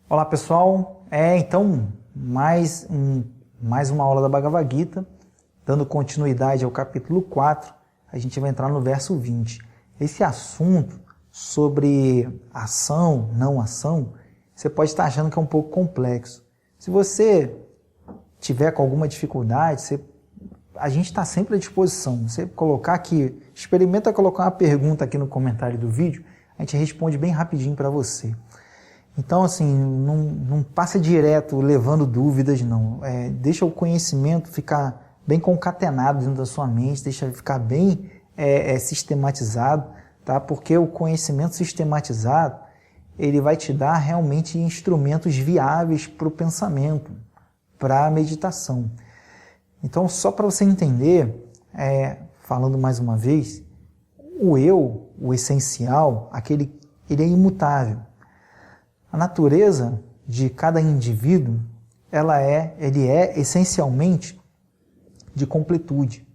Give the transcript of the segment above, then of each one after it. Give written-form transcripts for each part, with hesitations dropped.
Olá pessoal, então mais uma aula da Bhagavad Gita, dando continuidade ao capítulo 4, a gente vai entrar no verso 20. Esse assunto sobre ação, não ação, você pode estar achando que é um pouco complexo. Se você tiver com alguma dificuldade, a gente está sempre à disposição. Você colocar aqui, experimenta colocar uma pergunta aqui no comentário do vídeo, a gente responde bem rapidinho para você. Então, assim, não passa direto levando dúvidas, não. Deixa o conhecimento ficar bem concatenado dentro da sua mente, deixa ficar bem sistematizado, tá? Porque o conhecimento sistematizado, ele vai te dar realmente instrumentos viáveis para o pensamento, para a meditação. Então, só para você entender, falando mais uma vez, o eu, o essencial, ele é imutável. A natureza de cada indivíduo, ele é essencialmente de completude.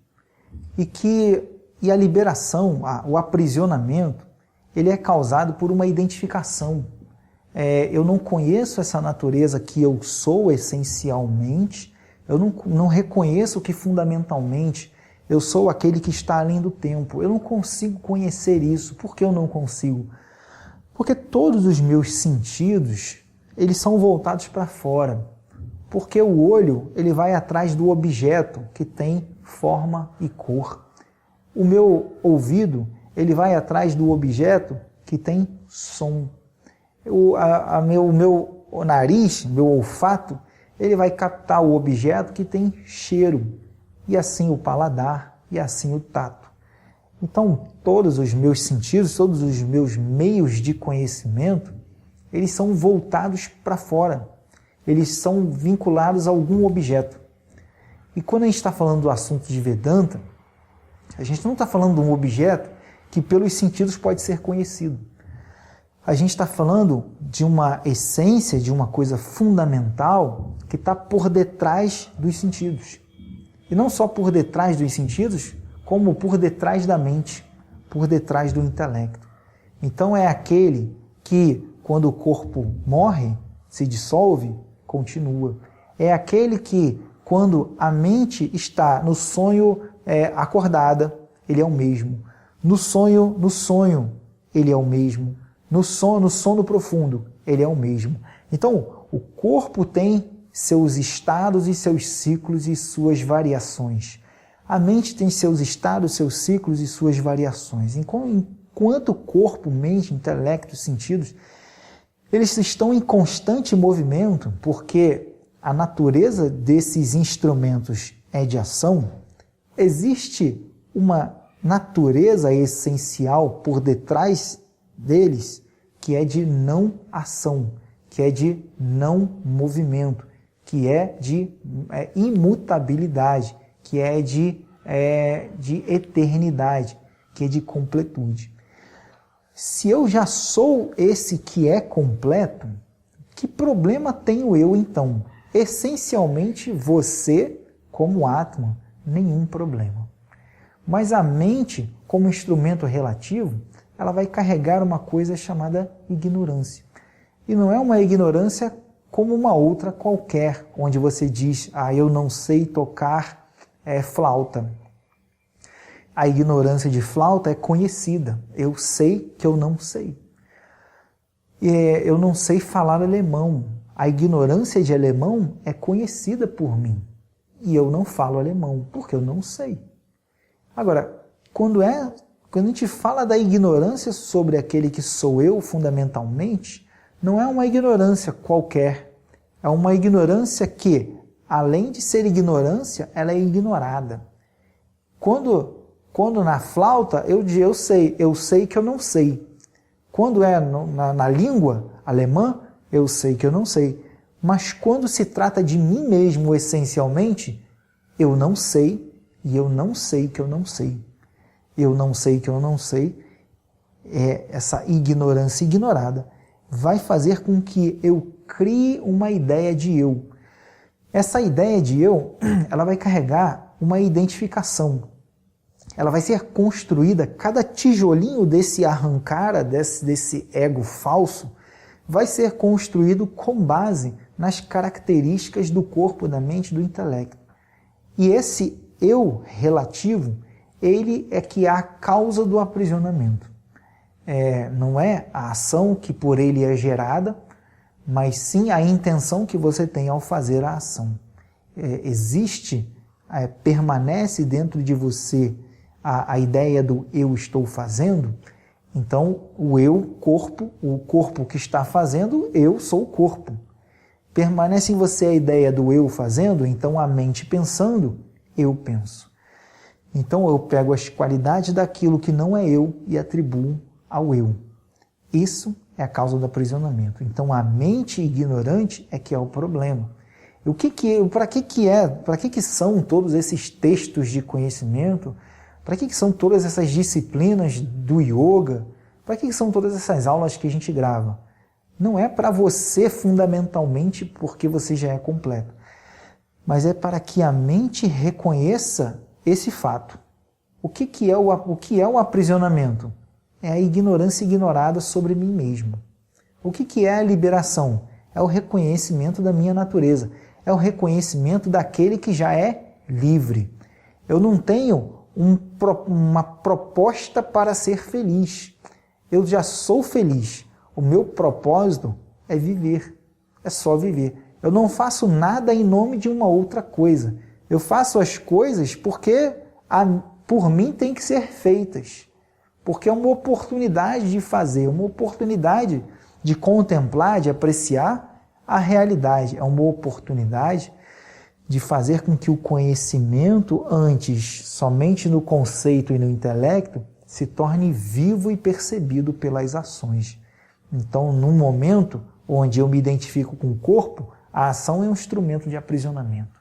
E a liberação, o aprisionamento, ele é causado por uma identificação. Eu não conheço essa natureza que eu sou essencialmente, eu não reconheço que fundamentalmente eu sou aquele que está além do tempo. Eu não consigo conhecer isso. Por que eu não consigo? Porque todos os meus sentidos, eles são voltados para fora. Porque o olho, ele vai atrás do objeto que tem forma e cor. O meu ouvido, ele vai atrás do objeto que tem som. Meu nariz, meu olfato, ele vai captar o objeto que tem cheiro. E assim o paladar, e assim o tato. Então, todos os meus sentidos, todos os meus meios de conhecimento, eles são voltados para fora. Eles são vinculados a algum objeto. E quando a gente está falando do assunto de Vedanta, a gente não está falando de um objeto que pelos sentidos pode ser conhecido. A gente está falando de uma essência, de uma coisa fundamental que está por detrás dos sentidos. E não só por detrás dos sentidos, como por detrás da mente, por detrás do intelecto. Então é aquele que, quando o corpo morre, se dissolve, continua. É aquele que, quando a mente está no sonho acordada, ele é o mesmo. No sonho, ele é o mesmo. No sono profundo, ele é o mesmo. Então, o corpo tem seus estados e seus ciclos e suas variações. A mente tem seus estados, seus ciclos e suas variações. Enquanto corpo, mente, intelecto e sentidos, eles estão em constante movimento, porque a natureza desses instrumentos é de ação, existe uma natureza essencial por detrás deles, que é de não ação, que é de não movimento, que é de imutabilidade, que é de eternidade, que é de completude. Se eu já sou esse que é completo, que problema tenho eu então? Essencialmente você, como Atman, nenhum problema. Mas a mente, como instrumento relativo, ela vai carregar uma coisa chamada ignorância. E não é uma ignorância como uma outra qualquer, onde você diz, eu não sei tocar flauta. A ignorância de flauta é conhecida. Eu sei que eu não sei. Eu não sei falar alemão. A ignorância de alemão é conhecida por mim. E eu não falo alemão, porque eu não sei. Agora, quando a gente fala da ignorância sobre aquele que sou eu fundamentalmente, não é uma ignorância qualquer. É uma ignorância que, além de ser ignorância, ela é ignorada. Quando na flauta, eu sei que eu não sei. Quando é na língua alemã, eu sei que eu não sei. Mas quando se trata de mim mesmo essencialmente, eu não sei e eu não sei que eu não sei. Eu não sei que eu não sei. Essa ignorância ignorada vai fazer com que eu crie uma ideia de eu. Essa ideia de eu, ela vai carregar uma identificação. Ela vai ser construída, cada tijolinho desse arrancara, desse ego falso, vai ser construído com base nas características do corpo, da mente e do intelecto. E esse eu relativo, ele é que é a causa do aprisionamento. Não é a ação que por ele é gerada, mas sim a intenção que você tem ao fazer a ação. Permanece dentro de você a ideia do eu estou fazendo. Então, o eu, o corpo que está fazendo, eu sou o corpo. Permanece em você a ideia do eu fazendo, então a mente pensando, eu penso. Então, eu pego as qualidades daquilo que não é eu e atribuo ao eu. Isso é a causa do aprisionamento. Então, a mente ignorante é que é o problema. Para que são todos esses textos de conhecimento? Para que são todas essas disciplinas do yoga? Para que são todas essas aulas que a gente grava? Não é para você fundamentalmente porque você já é completo, mas é para que a mente reconheça esse fato. O que é o aprisionamento? É a ignorância ignorada sobre mim mesmo. O que é a liberação? É o reconhecimento da minha natureza. É o reconhecimento daquele que já é livre. Eu não tenho uma proposta para ser feliz. Eu já sou feliz. O meu propósito é viver. É só viver. Eu não faço nada em nome de uma outra coisa. Eu faço as coisas porque por mim tem que ser feitas. Porque é uma oportunidade de fazer, uma oportunidade de contemplar, de apreciar a realidade. É uma oportunidade de fazer com que o conhecimento, antes somente no conceito e no intelecto, se torne vivo e percebido pelas ações. Então, num momento onde eu me identifico com o corpo, a ação é um instrumento de aprisionamento.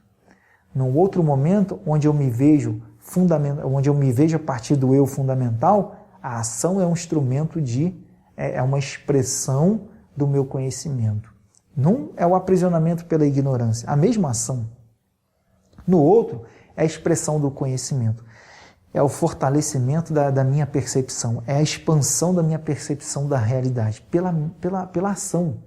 Num outro momento, onde eu me vejo a partir do eu fundamental, a ação é um instrumento é uma expressão do meu conhecimento. Num é o aprisionamento pela ignorância, a mesma ação. No outro, é a expressão do conhecimento. É o fortalecimento da minha percepção, é a expansão da minha percepção da realidade, pela ação.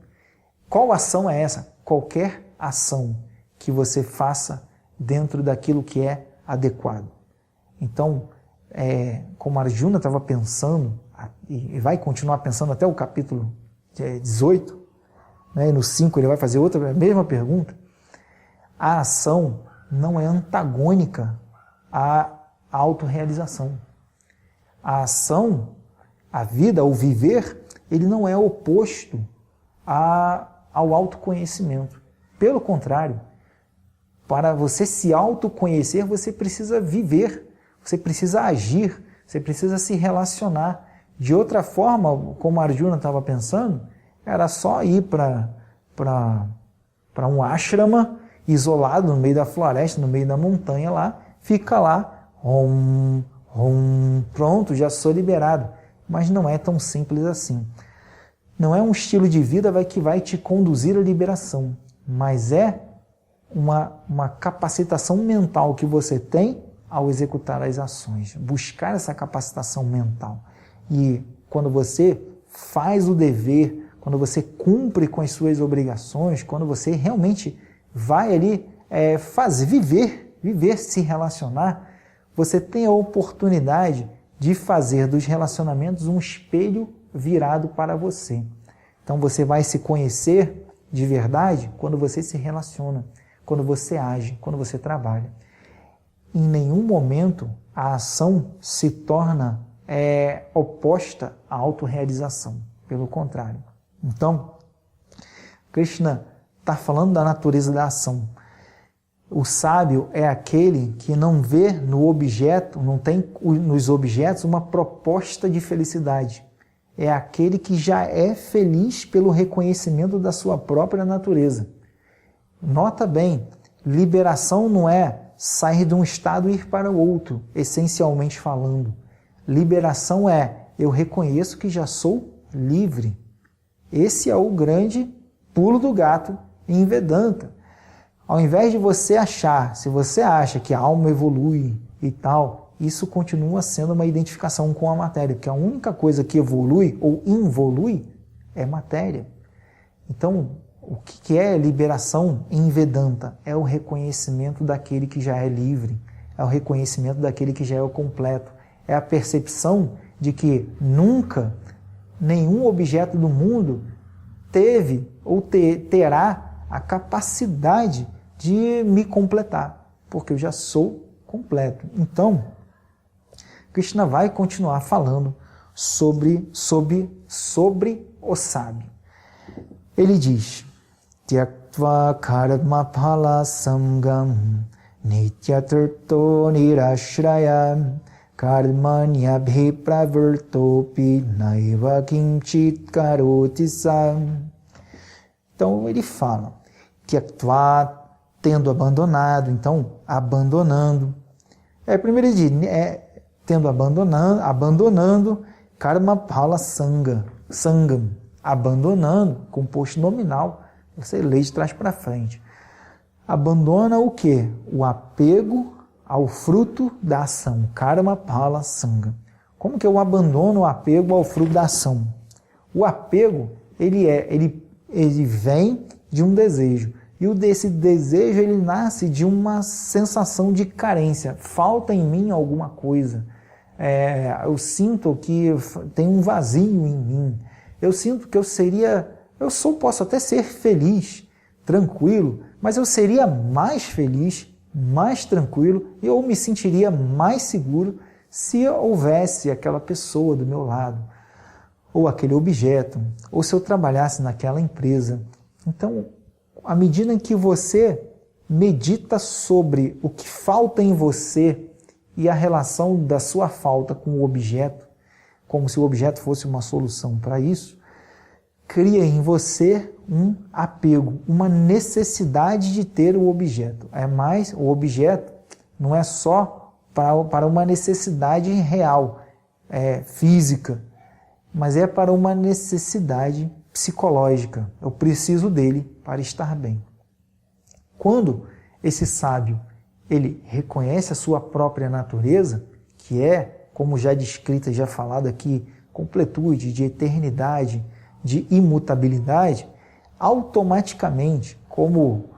Qual ação é essa? Qualquer ação que você faça dentro daquilo que é adequado. Então, como Arjuna estava pensando, e vai continuar pensando até o capítulo 18, né, e no 5 ele vai fazer a mesma pergunta, a ação não é antagônica à autorrealização. A ação, a vida, o viver, ele não é oposto ao autoconhecimento. Pelo contrário, para você se autoconhecer, você precisa viver, você precisa agir, você precisa se relacionar. De outra forma, como Arjuna estava pensando, era só ir para um ashrama isolado no meio da floresta, no meio da montanha lá, fica lá, pronto, já sou liberado. Mas não é tão simples assim. Não é um estilo de vida que vai te conduzir à liberação, mas é uma capacitação mental que você tem ao executar as ações, buscar essa capacitação mental. E quando você faz o dever, quando você cumpre com as suas obrigações, quando você realmente vai ali viver, se relacionar, você tem a oportunidade de fazer dos relacionamentos um espelho virado para você. Então você vai se conhecer de verdade quando você se relaciona, quando você age, quando você trabalha. Em nenhum momento a ação se torna oposta à autorrealização. Pelo contrário. Então, Krishna está falando da natureza da ação. O sábio é aquele que não vê no objeto, não tem nos objetos uma proposta de felicidade. É aquele que já é feliz pelo reconhecimento da sua própria natureza. Nota bem, liberação não é sair de um estado e ir para o outro, essencialmente falando. Liberação é, eu reconheço que já sou livre. Esse é o grande pulo do gato em Vedanta. Ao invés de você achar, se você acha que a alma evolui e tal, isso continua sendo uma identificação com a matéria, porque a única coisa que evolui ou involui é matéria. Então, o que é liberação em Vedanta? É o reconhecimento daquele que já é livre, é o reconhecimento daquele que já é o completo, é a percepção de que nunca nenhum objeto do mundo teve ou terá a capacidade de me completar, porque eu já sou completo. Então, Krishna vai continuar falando sobre o sábio. Ele diz: Tyaktva karma phala samgam nityaturto nirashraya karmanyabhi pravartopi naiva kimchit karoti sam. Então ele fala Tyaktva, tendo abandonado, então abandonando. Primeiro ele diz, tendo abandonando karma phala sangam, abandonando, composto nominal, você lê de trás para frente. Abandona o quê? O apego ao fruto da ação. Karma phala sangam. Como que eu abandono o apego ao fruto da ação? O apego, ele vem de um desejo. E desse desejo, ele nasce de uma sensação de carência. Falta em mim alguma coisa. Eu sinto que tem um vazio em mim. Eu sinto que posso até ser feliz, tranquilo, mas eu seria mais feliz, mais tranquilo, e eu me sentiria mais seguro se houvesse aquela pessoa do meu lado, ou aquele objeto, ou se eu trabalhasse naquela empresa. Então, à medida em que você medita sobre o que falta em você e a relação da sua falta com o objeto, como se o objeto fosse uma solução para isso, cria em você um apego, uma necessidade de ter o objeto. O objeto não é só para uma necessidade real, física, mas é para uma necessidade psicológica. Eu preciso dele para estar bem. Quando esse sábio ele reconhece a sua própria natureza, que é, como já descrita e já falado aqui, completude, de eternidade, de imutabilidade, automaticamente, como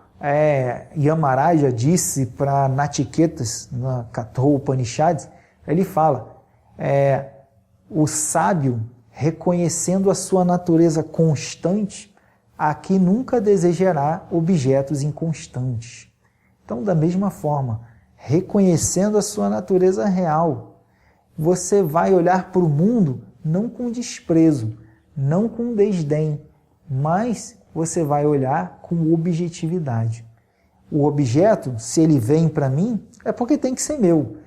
Yamaraja disse para Natiketas, na Katha Upanishads, ele fala, o sábio, reconhecendo a sua natureza constante, aqui nunca desejará objetos inconstantes. Então, da mesma forma, reconhecendo a sua natureza real, você vai olhar para o mundo não com desprezo, não com desdém, mas você vai olhar com objetividade. O objeto, se ele vem para mim, é porque tem que ser meu.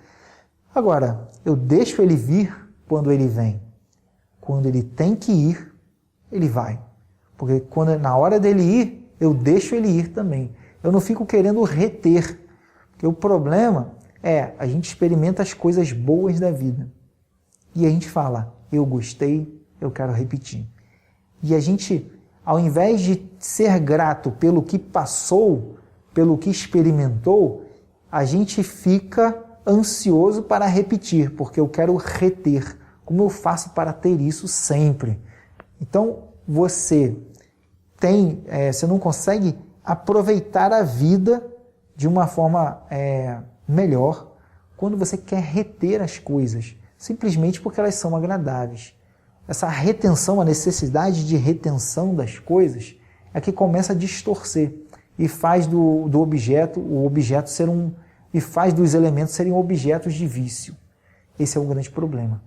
Agora, eu deixo ele vir quando ele vem. Quando ele tem que ir, ele vai. Porque na hora dele ir, eu deixo ele ir também. Eu não fico querendo reter. Porque o problema a gente experimenta as coisas boas da vida. E a gente fala, eu gostei, eu quero repetir. E a gente, ao invés de ser grato pelo que passou, pelo que experimentou, a gente fica ansioso para repetir, porque eu quero reter. Como eu faço para ter isso sempre? Então, você não consegue aproveitar a vida de uma forma melhor quando você quer reter as coisas, simplesmente porque elas são agradáveis. Essa retenção, a necessidade de retenção das coisas é que começa a distorcer e faz o objeto ser e faz dos elementos serem objetos de vício. Esse é um grande problema.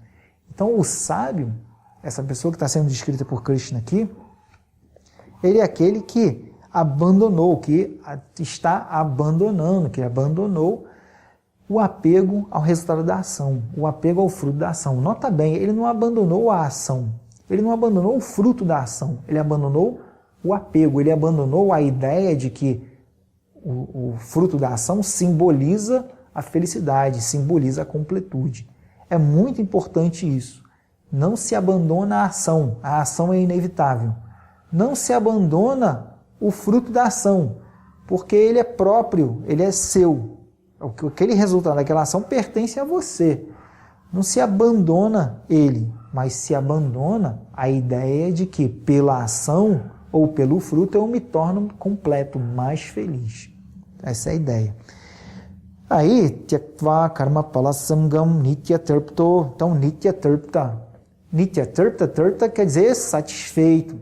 Então o sábio, essa pessoa que está sendo descrita por Krishna aqui, ele é aquele que abandonou, que está abandonando, que abandonou o apego ao resultado da ação, o apego ao fruto da ação. Nota bem, ele não abandonou a ação, ele não abandonou o fruto da ação, ele abandonou o apego, ele abandonou a ideia de que o fruto da ação simboliza a felicidade, simboliza a completude. É muito importante isso. Não se abandona a ação é inevitável. Não se abandona o fruto da ação, porque ele é próprio, ele é seu. Aquele resultado daquela ação pertence a você. Não se abandona ele, mas se abandona a ideia de que pela ação ou pelo fruto, eu me torno completo, mais feliz. Essa é a ideia. Aí, tyaktva karma palasamgam nitya tarpto. Então, nitya tarpta. Nitya tarpta, tarpta quer dizer satisfeito.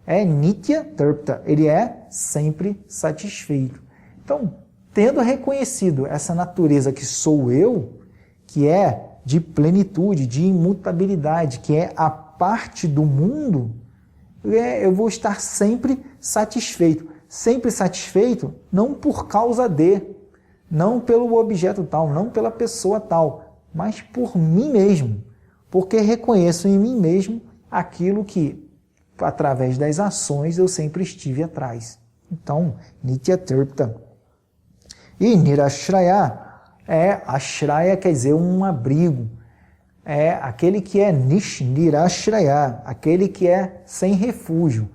É nitya tarpta, ele é sempre satisfeito. Então, tendo reconhecido essa natureza que sou eu, que é de plenitude, de imutabilidade, que é a parte do mundo, eu vou estar sempre satisfeito. Sempre satisfeito não por causa de, não pelo objeto tal, não pela pessoa tal, mas por mim mesmo. Porque reconheço em mim mesmo aquilo que, através das ações, eu sempre estive atrás. Então, nitya tarpta. E nirashraya, ashraya quer dizer um abrigo. É aquele que é nirashraya, aquele que é sem refúgio.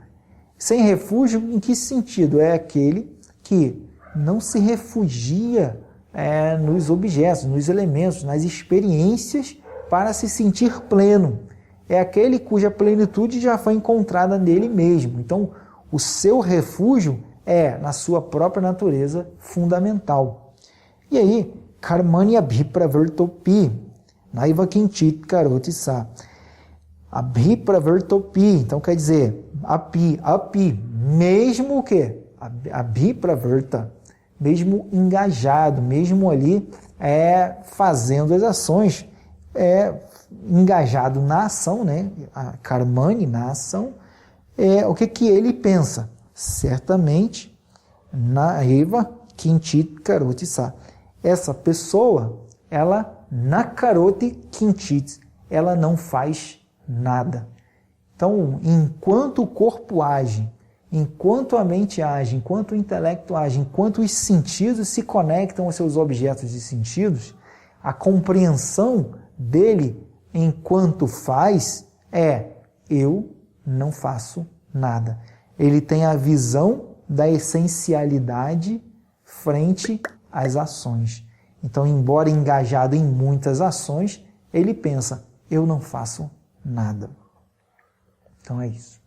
Sem refúgio em que sentido? É aquele que não se refugia nos objetos, nos elementos, nas experiências para se sentir pleno. É aquele cuja plenitude já foi encontrada nele mesmo. Então, o seu refúgio é na sua própria natureza fundamental. E aí, karmani abhipravartopi, naiva kinchit karoti sa. Abhipravartopi, então quer dizer, api, mesmo o quê? Abhipravarta, mesmo engajado, mesmo ali fazendo as ações, engajado na ação, né? A karmani, na ação, o que ele pensa? Certamente, naiva kinchit karoti sa. Essa pessoa, ela nakaroti kinchit, ela não faz nada. Então, enquanto o corpo age, enquanto a mente age, enquanto o intelecto age, enquanto os sentidos se conectam aos seus objetos de sentidos, a compreensão dele enquanto faz eu não faço nada. Ele tem a visão da essencialidade frente às ações. Então, embora engajado em muitas ações, ele pensa, eu não faço nada. Então é isso.